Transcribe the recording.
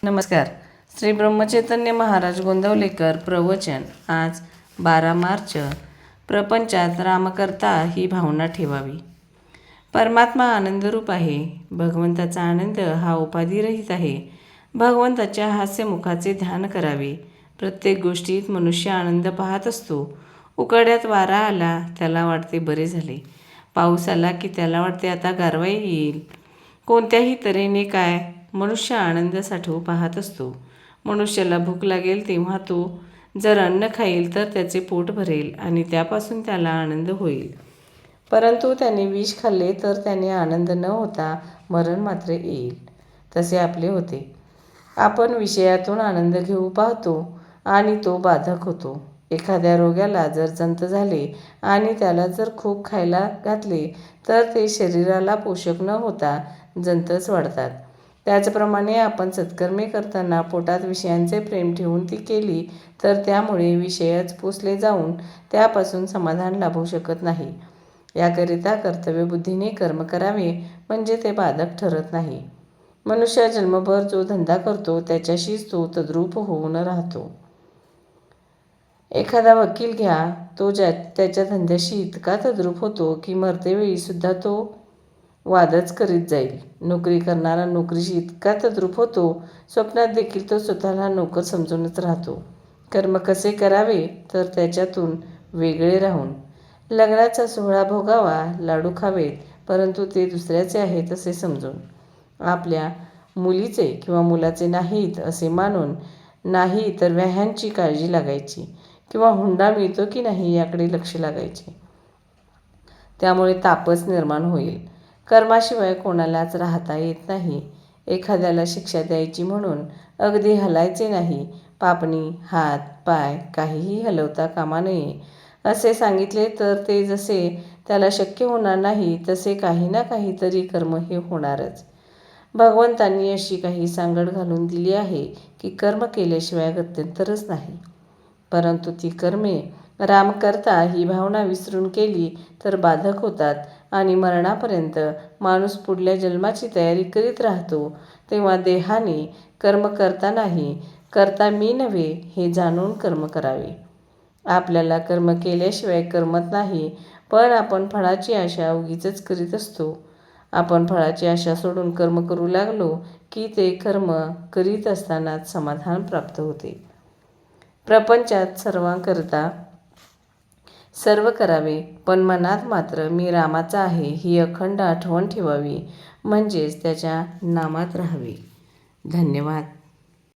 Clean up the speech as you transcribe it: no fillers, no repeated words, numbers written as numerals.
नमस्कार. श्री ब्रह्मचैतन्य महाराज गोंदवलेकर प्रवचन. आज 12 मार्च. प्रपंचात रामकर्ता ही भावना ठेवावी. परमात्मा आनंदरूप आहे. भगवंताचा आनंद हा उपाधिरहित आहे. भगवंताच्या हास्यमुखाचे ध्यान करावे. प्रत्येक गोष्टीत मनुष्य आनंद पाहत असतो. उकाड्यात वारा आला त्याला वाटते बरे झाले. पाऊस आला की त्याला वाटते आता गारवा येईल. कोणत्याही तऱ्हेने काय मनुष्य आनंद साठवू पाहत असतो. मनुष्याला भूक लागेल तेव्हा तो जर अन्न खाईल तर त्याचे पोट भरेल आणि त्यापासून त्याला आनंद होईल. परंतु त्याने विष खाल्ले तर त्याने आनंद न होता मरण मात्र येईल. तसे आपले होते. आपण विषयातून आनंद घेऊ पाहतो आणि तो बाधक होतो. एखाद्या रोग्याला जर जंत झाले आणि त्याला जर खूप खायला घातले तर ते शरीराला पोषक न होता जंतच वाढतात. त्याचप्रमाणे आपण सत्कर्मे करताना पोटात विषयांचे प्रेम ठेवून ती केली तर त्यामुळे विषयच पोसले जाऊन त्यापासून समाधान लाभू शकत नाही. याकरिता कर्तव्यबुद्धीने कर्म करावे म्हणजे ते बाधक ठरत नाही. मनुष्य जन्मभर जो धंदा करतो त्याच्याशीच तो तद्रूप होऊन राहतो. एखादा वकील घ्या, तो त्याच्या धंद्याशी इतका तद्रूप होतो की मरतेवेळी सुद्धा तो वादच करीत जाईल. नोकरी करणारा नोकरीशी इतका तद्रूप होतो, स्वप्नात देखील तो स्वतःला नोकर समजूनच राहतो. कर्म कसे करावे तर त्याच्यातून वेगळे राहून. लग्नाचा सोहळा भोगावा, लाडू खावेत, परंतु ते दुसऱ्याचे आहेत असे समजून. आपल्या मुलीचे किंवा मुलाचे नाहीत असे मानून. नाही तर व्याह्यांची काळजी लागायची किंवा हुंडा मिळतो की नाही याकडे लक्ष लागायचे. त्यामुळे तापच निर्माण होईल. कर्माशिवाय कोणालाच राहता येत नाही. एखाद्याला शिक्षा द्यायची म्हणून अगदी हलायचे नाही. पापणी हात पाय काहीही हलवता कामा नये असे सांगितले तर ते जसे त्याला शक्य होणार नाही तसे काही ना काहीतरी कर्म हे होणारच. भगवंतांनी अशी काही सांगड घालून दिली आहे की कर्म केल्याशिवाय गत्यंतरच नाही. परंतु ती कर्मे रामकर्ता ही भावना विसरून केली तर बाधक होतात आणि मरणापर्यंत माणूस पुढल्या जन्माची तयारी करीत राहतो. तेव्हा देहाने कर्म करतानाही करता मी नव्हे हे जाणून कर्म करावे. आपल्याला कर्म केल्याशिवाय करमत नाही, पण आपण फळाची आशा उगीचच करीत असतो. आपण फळाची आशा सोडून कर्म करू लागलो की ते कर्म करीत असतानाच समाधान प्राप्त होते. प्रपंचात सर्वांकरता सर्व करावे, पण मनात मात्र मी रामाचा आहे ही अखंड आठवण ठेवावी, म्हणजेच त्याच्या नामात राहावे. धन्यवाद.